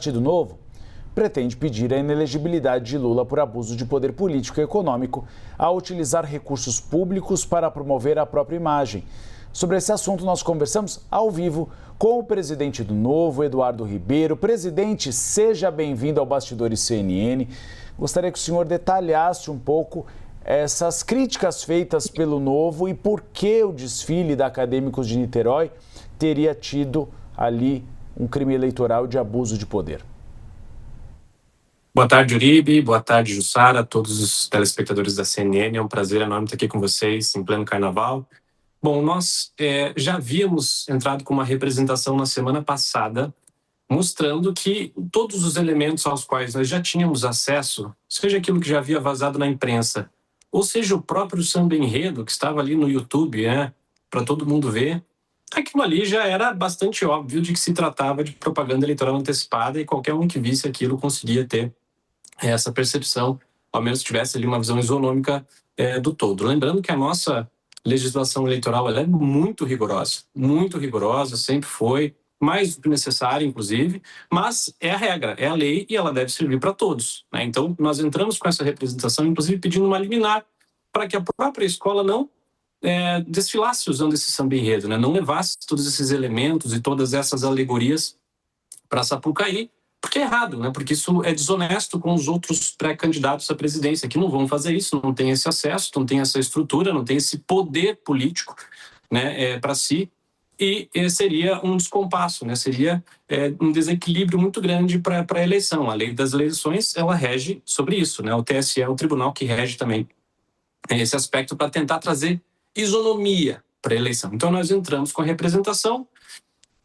Partido Novo pretende pedir a inelegibilidade de Lula por abuso de poder político e econômico ao utilizar recursos públicos para promover a própria imagem. Sobre esse assunto, nós conversamos ao vivo com o presidente do Novo, Eduardo Ribeiro. Presidente, seja bem-vindo ao Bastidores CNN. Gostaria que o senhor detalhasse um pouco essas críticas feitas pelo Novo e por que o desfile da Acadêmicos de Niterói teria tido ali um crime eleitoral de abuso de poder. Boa tarde, Uribe. Boa tarde, Jussara, todos os telespectadores da CNN. É um prazer enorme estar aqui com vocês em pleno carnaval. Bom, nós já havíamos entrado com uma representação na semana passada, mostrando que todos os elementos aos quais nós já tínhamos acesso, seja aquilo que já havia vazado na imprensa, ou seja o próprio samba enredo que estava ali no YouTube, para todo mundo ver, aquilo ali já era bastante óbvio de que se tratava de propaganda eleitoral antecipada e qualquer um que visse aquilo conseguia ter essa percepção, ao menos tivesse ali uma visão isonômica do todo. Lembrando que a nossa legislação eleitoral ela é muito rigorosa, sempre foi, mais do que necessária, inclusive, mas é a regra, é a lei e ela deve servir para todos, né? Então, nós entramos com essa representação, inclusive pedindo uma liminar para que a própria escola não desfilasse usando esse samba enredo, né? Não levasse todos esses elementos e todas essas alegorias para Sapucaí, porque é errado, né? Porque isso é desonesto com os outros pré-candidatos à presidência, que não vão fazer isso, não tem esse acesso, não tem essa estrutura, não tem esse poder político, né, para si, e seria um descompasso, né? Seria um desequilíbrio muito grande para a eleição. A lei das eleições, ela rege sobre isso, né? O TSE é o tribunal que rege também esse aspecto para tentar trazer isonomia para a eleição. Então, nós entramos com a representação.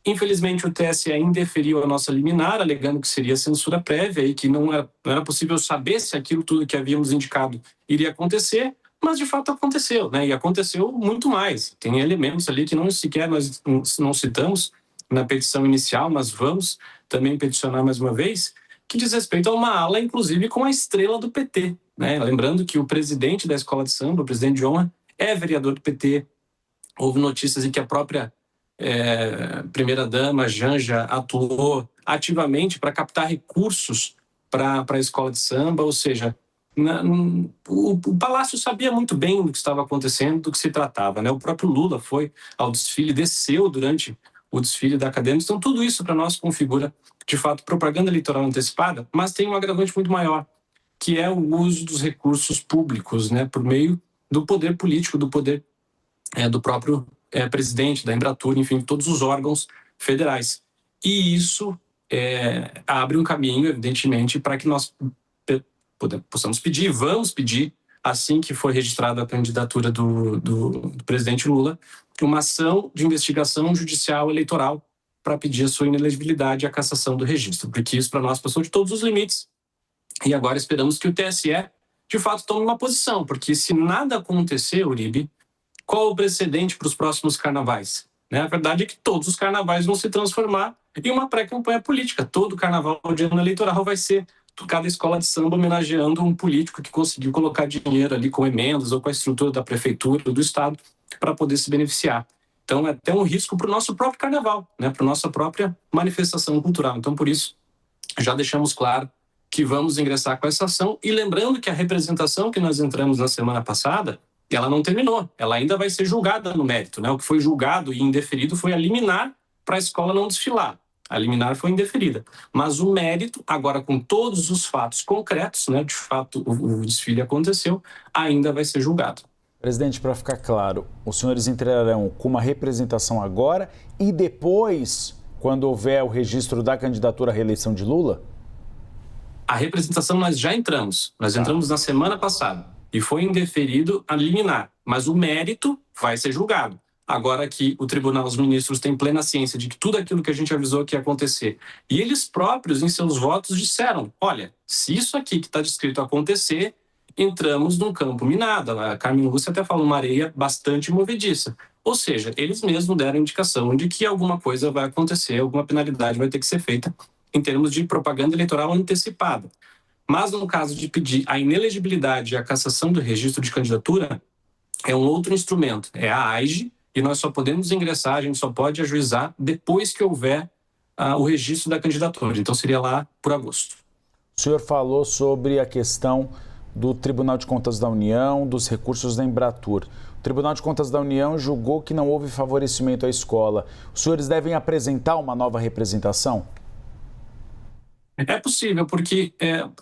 Infelizmente, o TSE indeferiu a nossa liminar, alegando que seria censura prévia e que não era possível saber se aquilo tudo que havíamos indicado iria acontecer, mas de fato aconteceu, né? E aconteceu muito mais. Tem elementos ali que não sequer nós não citamos na petição inicial, mas vamos também peticionar mais uma vez, que diz respeito a uma ala, inclusive, com a estrela do PT, né? Lembrando que o presidente da escola de samba, o presidente de honra, é vereador do PT. Houve notícias em que a própria primeira-dama, Janja, atuou ativamente para captar recursos para a escola de samba, ou seja, o Palácio sabia muito bem do que estava acontecendo, do que se tratava, né? O próprio Lula foi ao desfile, desceu durante o desfile da Acadêmicos, então tudo isso para nós configura, de fato, propaganda eleitoral antecipada, mas tem um agravante muito maior, que é o uso dos recursos públicos, né, por meio do poder político, do poder do próprio presidente, da Embratur, enfim, todos os órgãos federais. E isso abre um caminho, evidentemente, para que nós possamos pedir, vamos pedir, assim que for registrada a candidatura do presidente Lula, uma ação de investigação judicial eleitoral para pedir a sua inelegibilidade e a cassação do registro, porque isso para nós passou de todos os limites. E agora esperamos que o TSE, de fato, tome uma posição, porque se nada acontecer, Uribe, qual o precedente para os próximos carnavais? Né? A verdade é que todos os carnavais vão se transformar em uma pré-campanha política. Todo carnaval de ano eleitoral vai ser cada escola de samba homenageando um político que conseguiu colocar dinheiro ali com emendas ou com a estrutura da prefeitura, do estado, para poder se beneficiar. Então, é até um risco para o nosso próprio carnaval, né? Para a nossa própria manifestação cultural. Então, por isso, já deixamos claro que vamos ingressar com essa ação. E lembrando que a representação que nós entramos na semana passada, ela não terminou, ela ainda vai ser julgada no mérito, né? O que foi julgado e indeferido foi a liminar para a escola não desfilar. A liminar foi indeferida. Mas o mérito, agora com todos os fatos concretos, né? De fato, o desfile aconteceu, ainda vai ser julgado. Presidente, para ficar claro, os senhores entrarão com uma representação agora e depois, quando houver o registro da candidatura à reeleição de Lula? A representação nós já entramos. Nós entramos na semana passada. E foi indeferido a liminar, mas o mérito vai ser julgado. Agora que o tribunal, os ministros têm plena ciência de que tudo aquilo que a gente avisou que ia acontecer, e eles próprios, em seus votos, disseram, olha, se isso aqui que está descrito acontecer, entramos num campo minado. A Carmen Lúcia até falou uma areia bastante movediça. Ou seja, eles mesmos deram indicação de que alguma coisa vai acontecer, alguma penalidade vai ter que ser feita em termos de propaganda eleitoral antecipada. Mas no caso de pedir a inelegibilidade e a cassação do registro de candidatura, é um outro instrumento, é a AIGE, e nós só podemos ingressar, a gente só pode ajuizar depois que houver o registro da candidatura. Então, seria lá por agosto. O senhor falou sobre a questão do Tribunal de Contas da União, dos recursos da Embratur. O Tribunal de Contas da União julgou que não houve favorecimento à escola. Os senhores devem apresentar uma nova representação? É possível, porque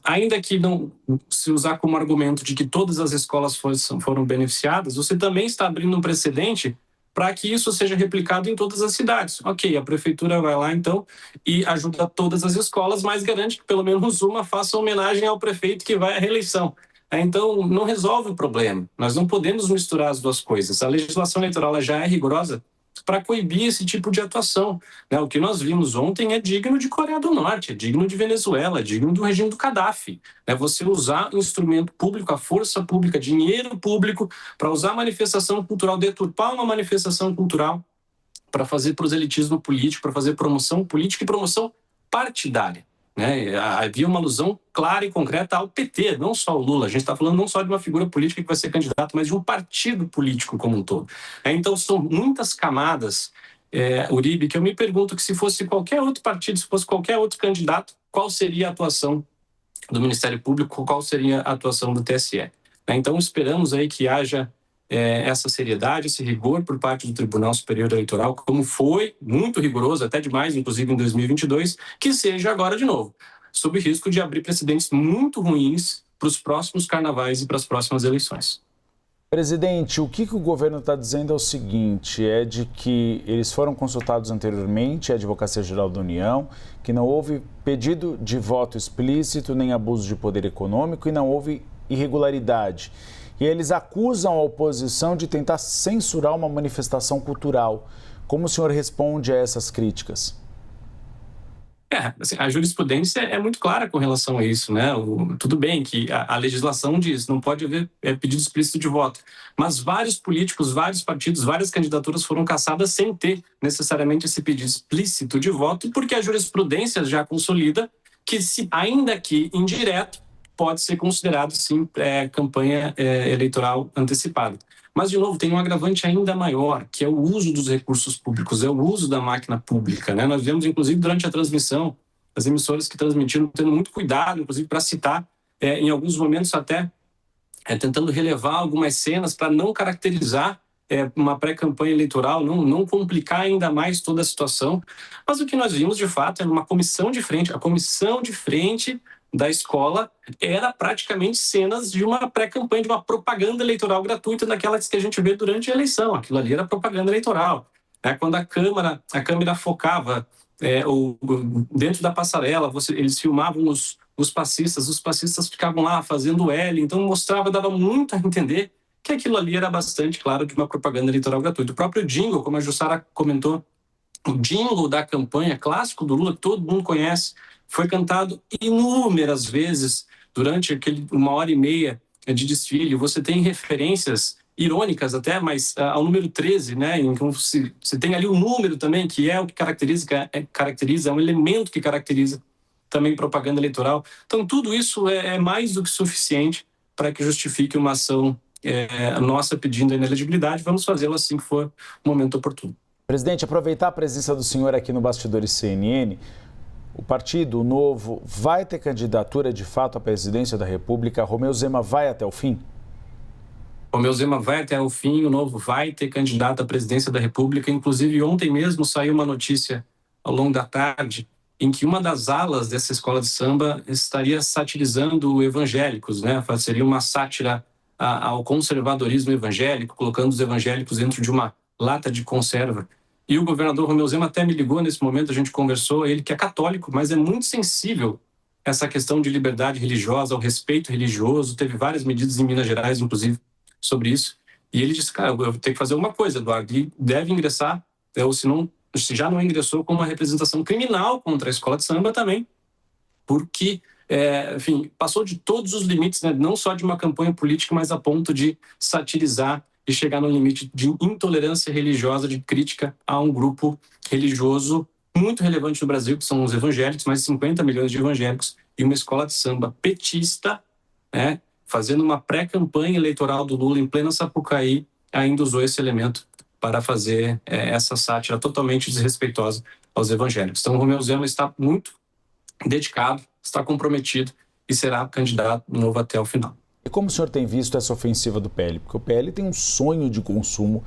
ainda que não se usar como argumento de que todas as escolas foram beneficiadas, você também está abrindo um precedente para que isso seja replicado em todas as cidades. Ok, a prefeitura vai lá então e ajuda todas as escolas, mas garante que pelo menos uma faça homenagem ao prefeito que vai à reeleição. Então, não resolve o problema. Nós não podemos misturar as duas coisas. A legislação eleitoral ela já é rigorosa para coibir esse tipo de atuação. O que nós vimos ontem é digno de Coreia do Norte, é digno de Venezuela, é digno do regime do Gaddafi. Você usar instrumento público, a força pública, dinheiro público, para usar manifestação cultural, deturpar uma manifestação cultural, para fazer proselitismo político, para fazer promoção política e promoção partidária. Havia uma alusão clara e concreta ao PT, não só ao Lula. A gente está falando não só de uma figura política que vai ser candidato, mas de um partido político como um todo. Então, são muitas camadas, Uribe, que eu me pergunto que se fosse qualquer outro partido, se fosse qualquer outro candidato, qual seria a atuação do Ministério Público, qual seria a atuação do TSE. Então, esperamos aí que haja essa seriedade, esse rigor por parte do Tribunal Superior Eleitoral, como foi muito rigoroso, até demais, inclusive em 2022, que seja agora de novo, sob risco de abrir precedentes muito ruins para os próximos carnavais e para as próximas eleições. Presidente, o que o governo está dizendo é o seguinte, é de que eles foram consultados anteriormente, a Advocacia Geral da União, que não houve pedido de voto explícito, nem abuso de poder econômico e não houve irregularidade. E eles acusam a oposição de tentar censurar uma manifestação cultural. Como o senhor responde a essas críticas? A jurisprudência é muito clara com relação a isso, tudo bem que a legislação diz, não pode haver pedido explícito de voto, mas vários políticos, vários partidos, várias candidaturas foram cassadas sem ter necessariamente esse pedido explícito de voto, porque a jurisprudência já consolida que, ainda que indireto, pode ser considerado, sim, campanha eleitoral antecipada. Mas, de novo, tem um agravante ainda maior, que é o uso dos recursos públicos, é o uso da máquina pública. Nós vemos, inclusive, durante a transmissão, as emissoras que transmitiram tendo muito cuidado, inclusive, para citar, em alguns momentos até, tentando relevar algumas cenas para não caracterizar uma pré-campanha eleitoral, não complicar ainda mais toda a situação. Mas o que nós vimos, de fato, é uma comissão de frente, a comissão de frente da escola era praticamente cenas de uma pré-campanha, de uma propaganda eleitoral gratuita, daquelas que a gente vê durante a eleição. Aquilo ali era propaganda eleitoral. Quando a câmera focava dentro da passarela, eles filmavam os passistas ficavam lá fazendo L, então dava muito a entender que aquilo ali era bastante claro de uma propaganda eleitoral gratuita. O próprio jingle, como a Jussara comentou, o jingle da campanha clássico do Lula, que todo mundo conhece, foi cantado inúmeras vezes durante aquele 1h30 de desfile. Você tem referências irônicas até, mas ao número 13, então você tem ali o número também, que é o que caracteriza, é um elemento que caracteriza também propaganda eleitoral. Então, tudo isso é mais do que suficiente para que justifique uma ação nossa pedindo a inelegibilidade. Vamos fazê-lo assim que for o momento oportuno. Presidente, aproveitar a presença do senhor aqui no Bastidores CNN, o Partido Novo vai ter candidatura de fato à presidência da República? Romeu Zema vai até o fim? Romeu Zema vai até o fim, o Novo vai ter candidato à presidência da República. Inclusive, ontem mesmo saiu uma notícia ao longo da tarde em que uma das alas dessa escola de samba estaria satirizando evangélicos, Seria uma sátira ao conservadorismo evangélico, colocando os evangélicos dentro de uma lata de conserva. E o governador Romeu Zema até me ligou nesse momento, a gente conversou, ele que é católico, mas é muito sensível a essa questão de liberdade religiosa, ao respeito religioso. Teve várias medidas em Minas Gerais, inclusive, sobre isso. E ele disse, eu vou ter que fazer alguma coisa, Eduardo, e deve ingressar, ou se já não ingressou, com uma representação criminal contra a escola de samba também, porque, passou de todos os limites, não só de uma campanha política, mas a ponto de satirizar e chegar no limite de intolerância religiosa, de crítica a um grupo religioso muito relevante no Brasil, que são os evangélicos, mais de 50 milhões de evangélicos, e uma escola de samba petista, fazendo uma pré-campanha eleitoral do Lula em plena Sapucaí, ainda usou esse elemento para fazer essa sátira totalmente desrespeitosa aos evangélicos. Então, o Romeu Zema está muito dedicado, está comprometido e será candidato novo até o final. E como o senhor tem visto essa ofensiva do PL? Porque o PL tem um sonho de consumo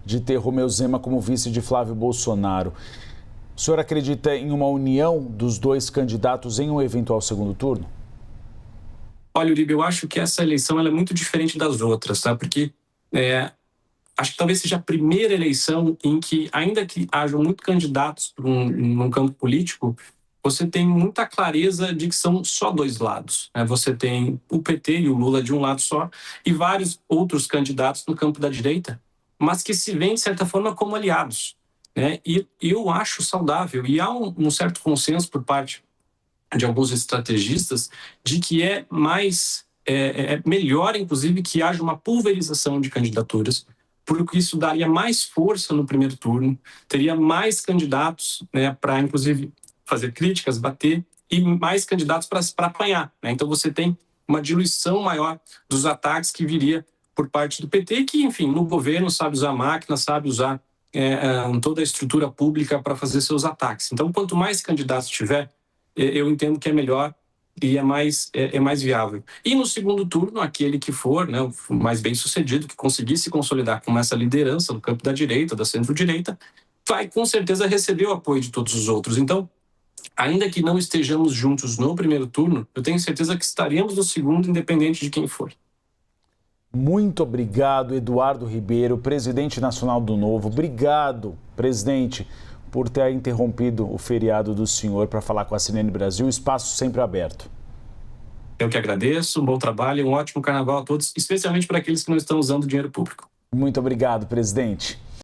de ter Romeu Zema como vice de Flávio Bolsonaro. O senhor acredita em uma união dos dois candidatos em um eventual segundo turno? Olha, Uribe, eu acho que essa eleição ela é muito diferente das outras, tá? Porque acho que talvez seja a primeira eleição em que, ainda que hajam muitos candidatos num campo político, você tem muita clareza de que são só dois lados, né? Você tem o PT e o Lula de um lado só e vários outros candidatos no campo da direita, mas que se veem, de certa forma, como aliados, né? E eu acho saudável, e há um certo consenso por parte de alguns estrategistas de que é melhor, inclusive, que haja uma pulverização de candidaturas, porque isso daria mais força no primeiro turno, teria mais candidatos, né, para, inclusive, fazer críticas, bater, e mais candidatos para apanhar, né? Então você tem uma diluição maior dos ataques que viria por parte do PT, que, enfim, no governo sabe usar máquina, sabe usar toda a estrutura pública para fazer seus ataques. Então, quanto mais candidatos tiver, eu entendo que é melhor e é mais viável. E no segundo turno, aquele que for, né, o mais bem sucedido, que conseguir se consolidar com essa liderança no campo da direita, da centro-direita, vai com certeza receber o apoio de todos os outros. Então, ainda que não estejamos juntos no primeiro turno, eu tenho certeza que estaremos no segundo, independente de quem for. Muito obrigado, Eduardo Ribeiro, presidente nacional do Novo. Obrigado, presidente, por ter interrompido o feriado do senhor para falar com a CNN Brasil. O espaço sempre aberto. Eu que agradeço, um bom trabalho e um ótimo carnaval a todos, especialmente para aqueles que não estão usando dinheiro público. Muito obrigado, presidente.